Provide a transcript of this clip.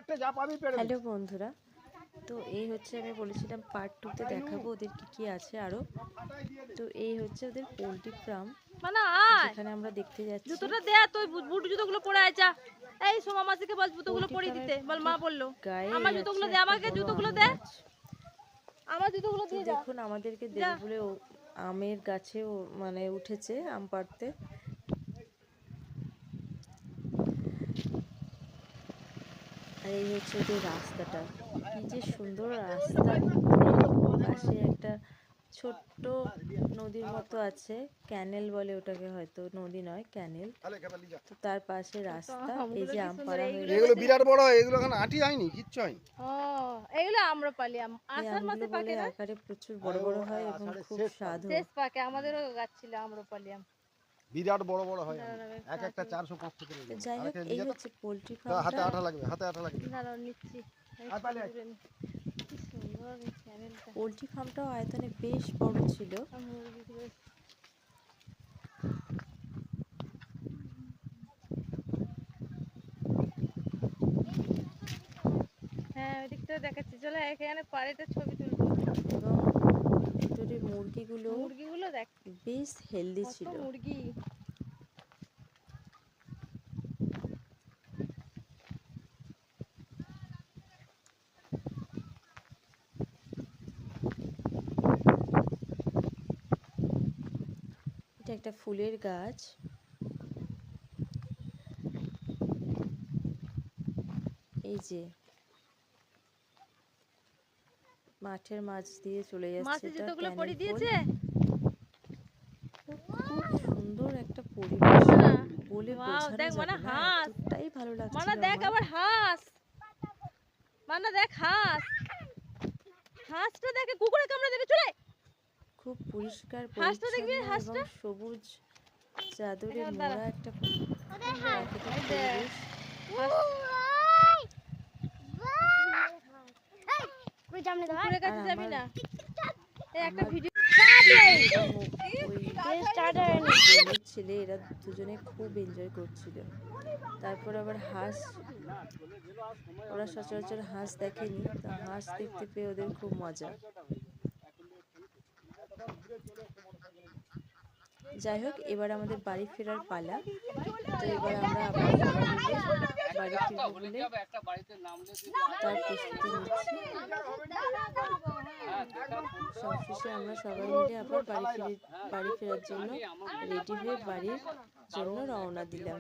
Hello বন্ধুরা, তো এই হচ্ছে আমি বলেছিলাম পার্ট 2তে দেখাবো ওদের কি কি আছে আরো। তো এই হচ্ছে ওদের পোল্ট্রি ফার্ম, মানে যেখানে আমরা দেখতে যাচ্ছি। জুতোটা দে, তুই বুট জুতোগুলো পরে আয়। এই সোমা মাসিকে বল জুতোগুলো পরিয়ে দিতে, বল মা বললো আমার জুতোগুলো দে, আমাকে জুতোগুলো দে, আমার জুতোগুলো দিয়ে যা। দেখুন আমাদেরকে দেবে বলে আমের গাছেও মানে উঠেছে আম পাড়তে। আর এই হচ্ছে ওদের রাস্তাটা, কি যে সুন্দর রাস্তা। পাশে একটা ছোট্ট নদীর মতো আছে, ক্যানেল বলে ওটাকে, হয়তো নদী নয় ক্যানেল। তো তার পাশে রাস্তা, এই যে আম পাড়া হয়ে গেছে। এগুলো বিরাট বড় হয়, এগুলো এখন আটি হয়নি, কিচ্ছু হয়নি। ও এগুলো আম্রপালি আম, আষাঢ় মাসে পাকে না, আকারে প্রচুর বড় বড় হয় এবং খুব স্বাদু। শেষ পাকে। আমাদেরও গাছ ছিল আম্রপালি আম, বিরাট বড় বড় হয়, এক একটা 400-500 করে। যাই হোক, এই হচ্ছে পোল্ট্রি হাতে ফার্মটা। আঠা লাগবে, হাতে আঠা লাগবে। দাঁড়াও নিচ্ছি। কি সুন্দর এই চ্যানেলটা। পোল্ট্রি ফার্মটাও আয়তনে বেশ বড় ছিল। মুরগিগুলো হ্যাঁ ওই দিকটা দেখাচ্ছি, চলো এখানে পাড়েটা ছবি তুলবো। এবং ভিতরে মুরগিগুলো দেখ বেশ হেলদি কত ছিল। মুরগি। এটা একটা ফুলের গাছ। এই যে মাঠের মাছ দিয়ে চলে যাচ্ছে, এটা জুতোগুলো ক্যানেল পরিয়ে ফুল। দিয়েছে। খুব সুন্দর একটা পরিবেশ, বলে বোঝানো দেখ যাবে মানে না, হাঁস, এতটাই ভালো লাগছিল মানে দেখ আমার। আবার হাঁস, মানে দেখ হাঁস, হাঁসটা দেখে কুকুরে কামড়ে দেবে, চলে। খুব পরিষ্কার হাঁসটা দেখবি, পরিচ্ছন্ন এবং হাঁসটা সবুজ চাদরে এখানে মোড়া দাঁড়া। একটা প্রাকৃতিক পরিবেশ। কুকুরের কাছে যাবি না। এই একটা ভিডিও ছেলে, এরা দুজনে খুব এনজয় করছিল। তারপর আবার হাঁস, ওরা সচরাচর হাঁস দেখেনি, তো হাঁস দেখতে পেয়ে ওদের খুব মজা। যাই হোক, এবার আমাদের বাড়ি ফেরার পালা। তো এবার আমরা আবার সবাই মিলে বাড়ি ফিরবো বলে তার প্রস্তুতি নিচ্ছি। সবশেষে আমরা সবাই মিলে আবার বাড়ি ফেরার জন্য রেডি হয়ে বাড়ির জন্য রওনা দিলাম।